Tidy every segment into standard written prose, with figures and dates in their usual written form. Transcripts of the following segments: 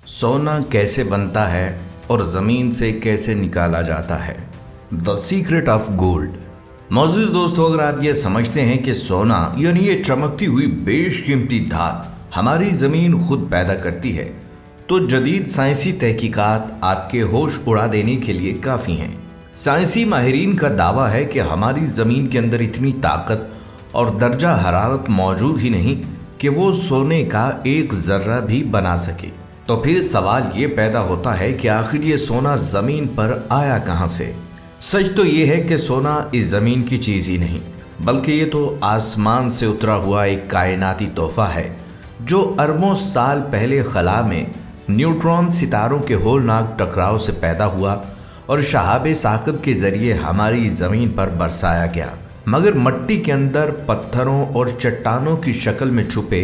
सोना कैसे बनता है और ज़मीन से कैसे निकाला जाता है। The secret of gold. मौजूद दोस्तों, अगर आप ये समझते हैं कि सोना यानी ये चमकती हुई बेशकीमती धात हमारी ज़मीन खुद पैदा करती है, तो जदीद साइंसी तहकीकात आपके होश उड़ा देने के लिए काफ़ी हैं। साइंसी माहिरीन का दावा है कि हमारी ज़मीन के अंदर इतनी ताकत और दर्जा हरारत मौजूद ही नहीं कि वो सोने का एक ज़र्रा भी बना सके। तो फिर सवाल ये पैदा होता है कि आखिर ये सोना ज़मीन पर आया कहाँ से। सच तो ये है कि सोना इस ज़मीन की चीज़ ही नहीं, बल्कि ये तो आसमान से उतरा हुआ एक कायनाती तोहफा है जो अरबों साल पहले खला में न्यूट्रॉन सितारों के होलनाक टकराव से पैदा हुआ और शहाब साक़िब के ज़रिए हमारी ज़मीन पर बरसाया गया। मगर मिट्टी के अंदर पत्थरों और चट्टानों की शक्ल में छुपे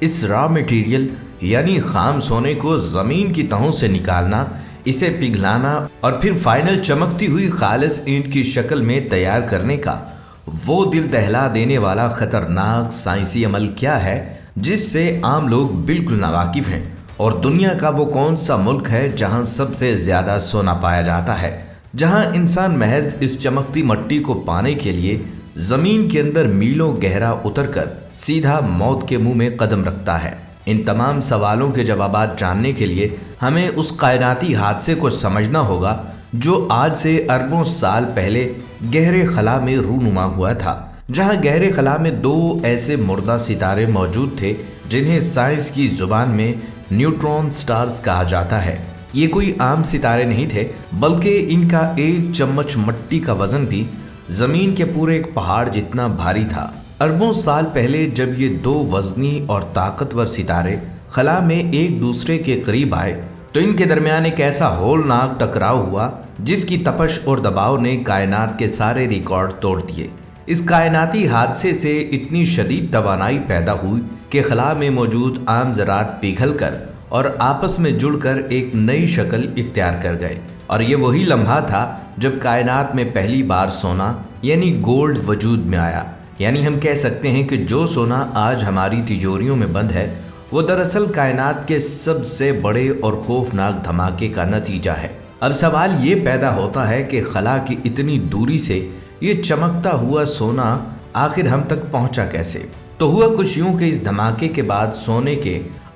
इस रॉ मटेरियल यानी खाम सोने को ज़मीन की तहों से निकालना, इसे पिघलाना और फिर फाइनल चमकती हुई खालिस ईंट की शक्ल में तैयार करने का वो दिल दहला देने वाला ख़तरनाक साइंसी अमल क्या है जिससे आम लोग बिल्कुल नावाकिफ़ हैं। और दुनिया का वो कौन सा मुल्क है जहां सबसे ज़्यादा सोना पाया जाता है, जहां इंसान महज इस चमकती मिट्टी को पाने के लिए ज़मीन के अंदर मीलों गहरा उतरकर सीधा मौत के मुंह में कदम रखता है। इन तमाम सवालों के जवाबात जानने के लिए हमें उस कायनाती हादसे को समझना होगा जो आज से अरबों साल पहले गहरे खला में रूनुमा हुआ था, जहां गहरे खला में दो ऐसे मुर्दा सितारे मौजूद थे जिन्हें साइंस की जुबान में न्यूट्रॉन स्टार्स कहा जाता है। ये कोई आम सितारे नहीं थे, बल्कि इनका एक चम्मच मिट्टी का वजन भी ज़मीन के पूरे एक पहाड़ जितना भारी था। अरबों साल पहले जब ये दो वजनी और ताकतवर सितारे खला में एक दूसरे के करीब आए तो इनके दरमियान एक ऐसा होलनाक टकराव हुआ जिसकी तपश और दबाव ने कायनात के सारे रिकॉर्ड तोड़ दिए। इस कायनाती हादसे से इतनी शदीद तवानाई पैदा हुई कि खला में मौजूद आम ज़रात पिघलकर और आपस में जुड़कर एक नई शक्ल इख्तियार कर गए। और ये वही लम्हा था जब कायनात में पहली बार सोना यानी गोल्ड वजूद में आया। यानी हम कह सकते हैं कि जो सोना आज हमारी तिजोरियों में बंद है वो दरअसल कायनात के सबसे बड़े और खौफनाक धमाके का नतीजा है। अब सवाल ये पैदा होता है कि खला की इतनी दूरी से ये चमकता हुआ सोना आखिर हम तक पहुंचा कैसे। तो हुआ कुछ यूं कि इस धमाके के बाद सोने के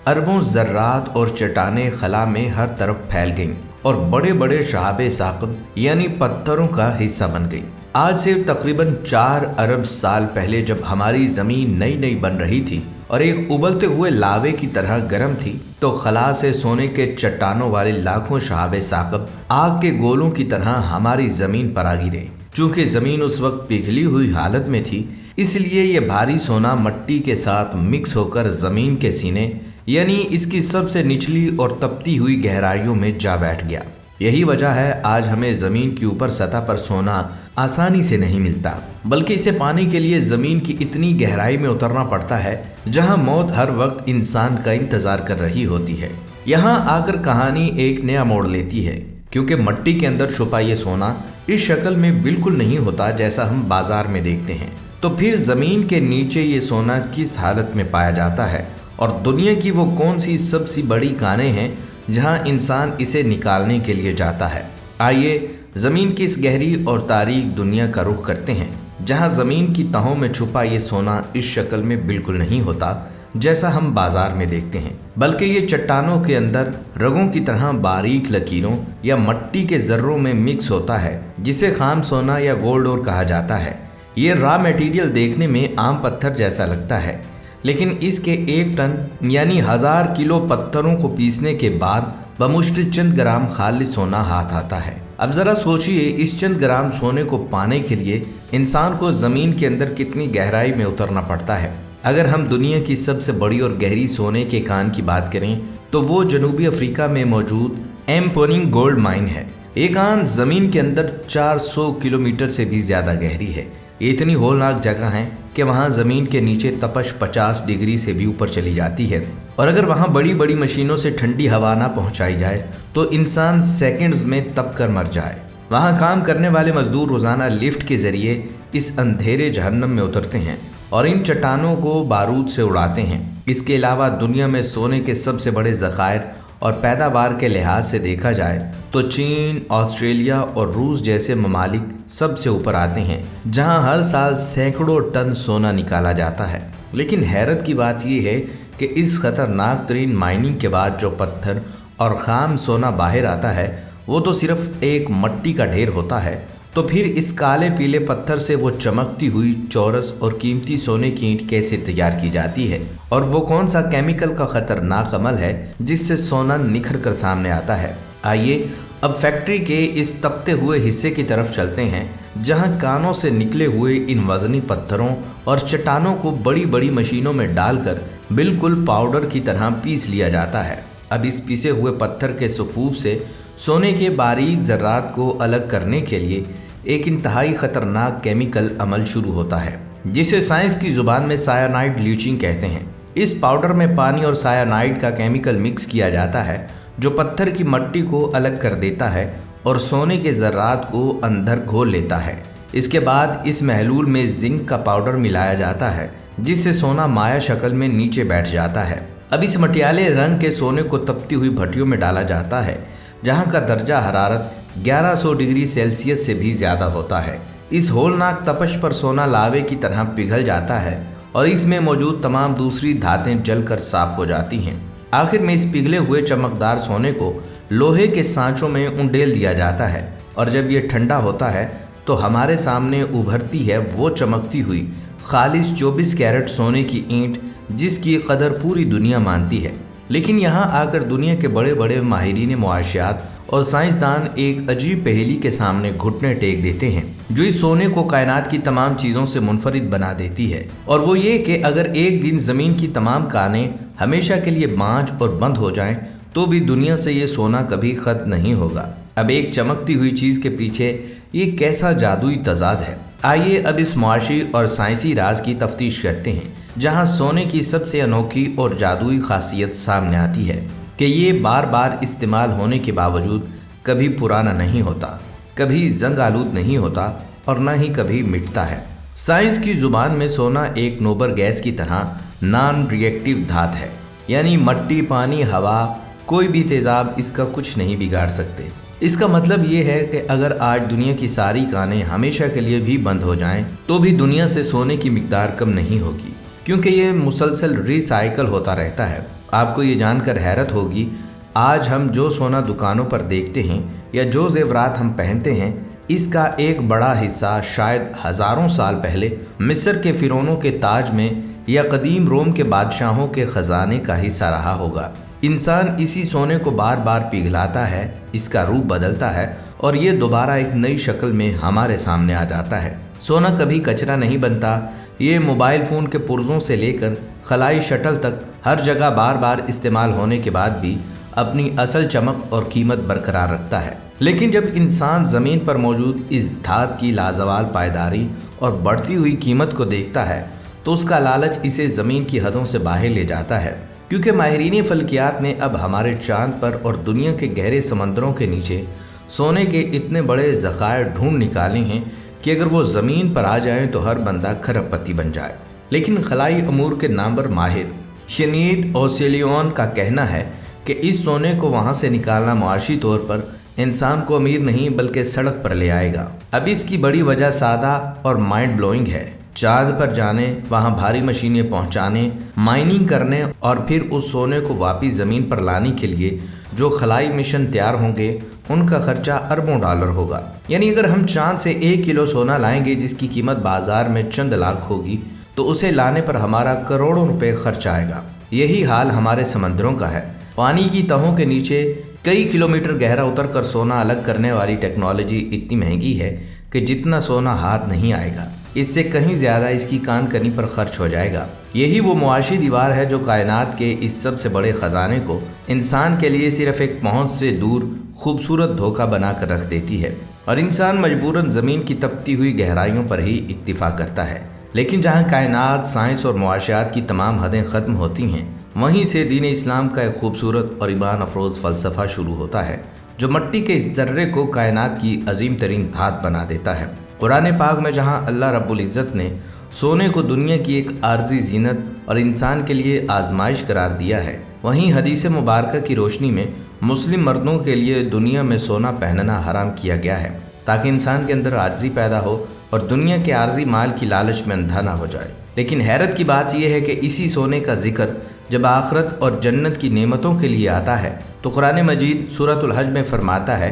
अरबों ज़र्रात और चट्टानें खला में हर तरफ फैल गईं और बड़े बड़े शहाब साक़िब यानी पत्थरों का हिस्सा बन गई। आज से तकरीबन 4 अरब साल पहले जब हमारी ज़मीन नई नई बन रही थी और एक उबलते हुए लावे की तरह गर्म थी, तो खला से सोने के चट्टानों वाले लाखों शहाब साक़िब आग के गोलों की तरह हमारी ज़मीन पर आ गिरे। चूँकि ज़मीन उस वक्त पिघली हुई हालत में थी, इसलिए ये भारी सोना मिट्टी के साथ मिक्स होकर ज़मीन के सीने यानी इसकी सबसे निचली और तपती हुई गहराइयों में जा बैठ गया। यही वजह है आज हमें ज़मीन के ऊपर सतह पर सोना आसानी से नहीं मिलता, बल्कि इसे पाने के लिए ज़मीन की इतनी गहराई में उतरना पड़ता है जहां मौत हर वक्त इंसान का इंतज़ार कर रही होती है। यहां आकर कहानी एक नया मोड़ लेती है, क्योंकि मिट्टी के अंदर छुपा ये सोना इस शक्ल में बिल्कुल नहीं होता जैसा हम बाजार में देखते हैं। तो फिर ज़मीन के नीचे ये सोना किस हालत में पाया जाता है और दुनिया की वो कौन सी सबसे बड़ी कानें हैं जहां इंसान इसे निकालने के लिए जाता है। आइए ज़मीन की इस गहरी और तारीक दुनिया का रुख करते हैं, जहां ज़मीन की तहों में छुपा ये सोना इस शक्ल में बिल्कुल नहीं होता जैसा हम बाजार में देखते हैं, बल्कि ये चट्टानों के अंदर रगों की तरह बारीक लकीरों या मिट्टी के ज़र्रों में मिक्स होता है, जिसे खाम सोना या गोल्ड और कहा जाता है। ये रॉ मटेरियल देखने में आम पत्थर जैसा लगता है, लेकिन इसके 1 टन यानी 1000 किलो पत्थरों को पीसने के बाद बमुश्किल चंद ग्राम खालिस सोना हाथ आता है। अब ज़रा सोचिए, इस चंद ग्राम सोने को पाने के लिए इंसान को ज़मीन के अंदर कितनी गहराई में उतरना पड़ता है। अगर हम दुनिया की सबसे बड़ी और गहरी सोने के कान की बात करें तो वो जनूबी अफ्रीका में मौजूद एम्पोनिंग गोल्ड माइन है। ये कान ज़मीन के अंदर 400 किलोमीटर से भी ज़्यादा गहरी है। ये इतनी होलनाक जगह है कि वहाँ ज़मीन के नीचे तपश 50 डिग्री से भी ऊपर चली जाती है, और अगर वहाँ बड़ी बड़ी मशीनों से ठंडी हवा ना पहुँचाई जाए तो इंसान सेकंड्स में तप कर मर जाए। वहाँ काम करने वाले मजदूर रोज़ाना लिफ्ट के ज़रिए इस अंधेरे जहन्नम में उतरते हैं और इन चट्टानों को बारूद से उड़ाते हैं। इसके अलावा दुनिया में सोने के सबसे बड़े ज़खायर اور پیداوار کے لحاظ سے دیکھا جائے تو چین، آسٹریلیا اور روس جیسے ممالک سب سے اوپر آتے ہیں، جہاں ہر سال سینکڑوں ٹن سونا نکالا جاتا ہے۔ لیکن حیرت کی بات یہ ہے کہ اس خطرناک ترین مائننگ کے بعد جو پتھر اور خام سونا باہر آتا ہے وہ تو صرف ایک مٹی کا ڈھیر ہوتا ہے، تو پھر اس کالے پیلے پتھر سے وہ چمکتی ہوئی چورس اور قیمتی سونے کی اینٹ کیسے تیار کی جاتی ہے، اور وہ کون سا کیمیکل کا خطرناک عمل ہے جس سے سونا نکھر کر سامنے آتا ہے۔ آئیے اب فیکٹری کے اس تپتے ہوئے حصے کی طرف چلتے ہیں، جہاں کانوں سے نکلے ہوئے ان وزنی پتھروں اور چٹانوں کو بڑی بڑی مشینوں میں ڈال کر بالکل پاؤڈر کی طرح پیس لیا جاتا ہے۔ اب اس پیسے ہوئے پتھر کے صفوف سے سونے کے باریک ذرات کو الگ کرنے کے لیے ایک انتہائی خطرناک کیمیکل عمل شروع ہوتا ہے، جسے سائنس کی زبان میں سائنائڈ لیچنگ کہتے ہیں۔ اس پاؤڈر میں پانی اور سائنائڈ کا کیمیکل مکس کیا جاتا ہے، جو پتھر کی مٹی کو الگ کر دیتا ہے اور سونے کے ذرات کو اندر گھول لیتا ہے۔ اس کے بعد اس محلول میں زنک کا پاؤڈر ملایا جاتا ہے، جس سے سونا مائع شکل میں نیچے بیٹھ جاتا ہے۔ اب اس مٹیالے رنگ کے سونے کو تپتی ہوئی بھٹیوں میں ڈالا جاتا ہے، جہاں کا درجہ حرارت 1100 ڈگری سیلسیس سے بھی زیادہ ہوتا ہے۔ اس ہولناک تپش پر سونا لاوے کی طرح پگھل جاتا ہے اور اس میں موجود تمام دوسری دھاتیں جل کر صاف ہو جاتی ہیں۔ آخر میں اس پگھلے ہوئے چمکدار سونے کو لوہے کے سانچوں میں انڈیل دیا جاتا ہے، اور جب یہ ٹھنڈا ہوتا ہے تو ہمارے سامنے ابھرتی ہے وہ چمکتی ہوئی خالص 24 کیرٹ سونے کی اینٹ، جس کی قدر پوری دنیا مانتی ہے۔ لیکن یہاں آ کر دنیا کے بڑے بڑے ماہرین معاشیات اور سائنسدان ایک عجیب پہیلی کے سامنے گھٹنے ٹیک دیتے ہیں، جو اس سونے کو کائنات کی تمام چیزوں سے منفرد بنا دیتی ہے، اور وہ یہ کہ اگر ایک دن زمین کی تمام کانیں ہمیشہ کے لیے بانجھ اور بند ہو جائیں تو بھی دنیا سے یہ سونا کبھی ختم نہیں ہوگا۔ اب ایک چمکتی ہوئی چیز کے پیچھے یہ کیسا جادوئی تضاد ہے؟ آئیے اب اس معاشی اور سائنسی راز کی تفتیش کرتے ہیں، جہاں سونے کی سب سے انوکھی اور جادوئی خاصیت سامنے آتی ہے کہ یہ بار بار استعمال ہونے کے باوجود کبھی پرانا نہیں ہوتا، کبھی زنگ آلود نہیں ہوتا اور نہ ہی کبھی مٹتا ہے۔ سائنس کی زبان میں سونا ایک نوبل گیس کی طرح نان ری ایکٹیو دھات ہے، یعنی مٹی، پانی، ہوا، کوئی بھی تیزاب اس کا کچھ نہیں بگاڑ سکتے۔ اس کا مطلب یہ ہے کہ اگر آج دنیا کی ساری کانیں ہمیشہ کے لیے بھی بند ہو جائیں تو بھی دنیا سے سونے کی مقدار کم نہیں ہوگی، کیونکہ یہ مسلسل ری سائیکل ہوتا رہتا ہے۔ آپ کو یہ جان کر حیرت ہوگی، آج ہم جو سونا دکانوں پر دیکھتے ہیں یا جو زیورات ہم پہنتے ہیں، اس کا ایک بڑا حصہ شاید ہزاروں سال پہلے مصر کے فرعونوں کے تاج میں یا قدیم روم کے بادشاہوں کے خزانے کا حصہ رہا ہوگا۔ انسان اسی سونے کو بار بار پگھلاتا ہے، اس کا روپ بدلتا ہے اور یہ دوبارہ ایک نئی شکل میں ہمارے سامنے آ جاتا ہے۔ سونا کبھی کچرا نہیں بنتا، یہ موبائل فون کے پرزوں سے لے کر خلائی شٹل تک ہر جگہ بار بار استعمال ہونے کے بعد بھی اپنی اصل چمک اور قیمت برقرار رکھتا ہے۔ لیکن جب انسان زمین پر موجود اس دھات کی لازوال پائیداری اور بڑھتی ہوئی قیمت کو دیکھتا ہے تو اس کا لالچ اسے زمین کی حدوں سے باہر لے جاتا ہے، کیونکہ ماہرین فلکیات نے اب ہمارے چاند پر اور دنیا کے گہرے سمندروں کے نیچے سونے کے اتنے بڑے ذخائر ڈھونڈ نکالے ہیں کہ اگر وہ زمین پر آ جائیں تو ہر بندہ کھرب پتی بن جائے۔ لیکن خلائی امور کے نامور ماہر شنیڈ اوسیلیون کا کہنا ہے کہ اس سونے کو وہاں سے نکالنا معاشی طور پر انسان کو امیر نہیں بلکہ سڑک پر لے آئے گا۔ اب اس کی بڑی وجہ سادہ اور مائنڈ بلوئنگ ہے۔ چاند پر جانے، وہاں بھاری مشینیں پہنچانے، مائننگ کرنے اور پھر اس سونے کو واپس زمین پر لانے کے لیے جو خلائی مشن تیار ہوں گے، ان کا خرچہ اربوں ڈالر ہوگا۔ یعنی اگر ہم چاند سے 1 کلو سونا لائیں گے جس کی قیمت بازار میں چند لاکھ ہوگی، تو اسے لانے پر ہمارا کروڑوں روپے خرچ آئے گا۔ یہی حال ہمارے سمندروں کا ہے۔ پانی کی تہوں کے نیچے کئی کلومیٹر گہرا اتر کر سونا الگ کرنے والی ٹیکنالوجی اتنی مہنگی ہے کہ جتنا سونا ہاتھ نہیں آئے گا، اس سے کہیں زیادہ اس کی کان کنی پر خرچ ہو جائے گا۔ یہی وہ معاشی دیوار ہے جو کائنات کے اس سب سے بڑے خزانے کو انسان کے لیے صرف ایک پہنچ سے دور خوبصورت دھوکہ بنا کر رکھ دیتی ہے، اور انسان مجبوراً زمین کی تپتی ہوئی گہرائیوں پر ہی اکتفا کرتا ہے۔ لیکن جہاں کائنات، سائنس اور معاشیات کی تمام حدیں ختم ہوتی ہیں، وہیں سے دین اسلام کا ایک خوبصورت اور ایمان افروز فلسفہ شروع ہوتا ہے، جو مٹی کے اس ذرے کو کائنات کی عظیم ترین دھات بنا دیتا ہے۔ قرآن پاک میں جہاں اللہ رب العزت نے سونے کو دنیا کی ایک عارضی زینت اور انسان کے لیے آزمائش قرار دیا ہے، वहीं हदीस मुबारक की रोशनी में मुस्लिम मर्दों के लिए दुनिया में सोना पहनना हराम किया गया है ताकि इंसान के अंदर आजिज़ी पैदा हो और दुनिया के आर्जी माल की लालच में अंधा ना हो जाए। लेकिन हैरत की बात यह है कि इसी सोने का जिक्र जब आखिरत और जन्नत की नेमतों के लिए आता है तो कुरान मजीद सूरतुल हज में फरमाता है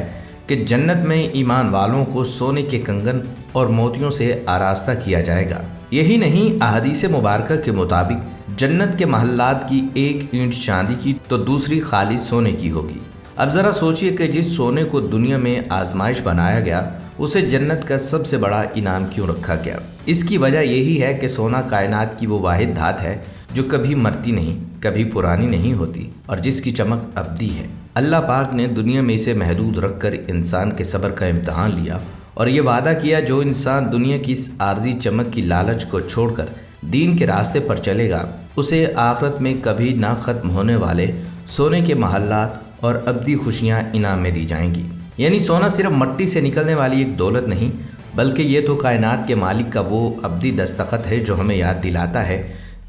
कि जन्नत में ईमान वालों को सोने के कंगन और मोतियों से आरास्ता किया जाएगा। यही नहीं, अहादीस मुबारक के मुताबिक जन्नत के महल्लात की एक ईंट चांदी की तो दूसरी खालिस सोने की होगी। अब ज़रा सोचिए कि जिस सोने को दुनिया में आजमाइश बनाया गया उसे जन्नत का सबसे बड़ा इनाम क्यों रखा गया। इसकी वजह यही है कि सोना कायनात की वो वाहिद धात है जो कभी मरती नहीं, कभी पुरानी नहीं होती और जिसकी चमक अबदी है। अल्लाह पाक ने दुनिया में इसे महदूद रखकर इंसान के सब्र का इम्तहान लिया और ये वादा किया जो इंसान दुनिया की इस आर्जी चमक की लालच को छोड़कर दीन के रास्ते पर चलेगा उसे आखिरत में कभी ना ख़त्म होने वाले सोने के महल्लात और अबदी खुशियाँ इनाम में दी जाएंगी। यानी सोना सिर्फ मट्टी से निकलने वाली एक दौलत नहीं बल्कि ये तो कायनात के मालिक का वो अबदी दस्तखत है जो हमें याद दिलाता है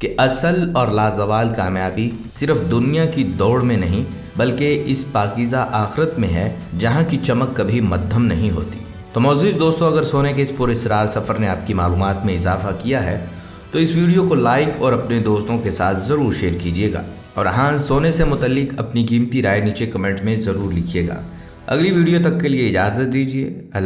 कि असल और लाजवाल कामयाबी सिर्फ दुनिया की दौड़ में नहीं बल्कि इस पाकीज़ा आखिरत में है जहाँ की चमक कभी मद्धम नहीं होती। तो मोअज़्ज़िज़ दोस्तों, अगर सोने के इस पुरअसरार सफ़र ने आपकी मालूमात में इजाफा किया है तो इस वीडियो को लाइक और अपने दोस्तों के साथ ज़रूर शेयर कीजिएगा और हाँ, सोने से मुतल्लिक अपनी कीमती राय नीचे कमेंट में ज़रूर लिखिएगा। अगली वीडियो तक के लिए इजाज़त दीजिए।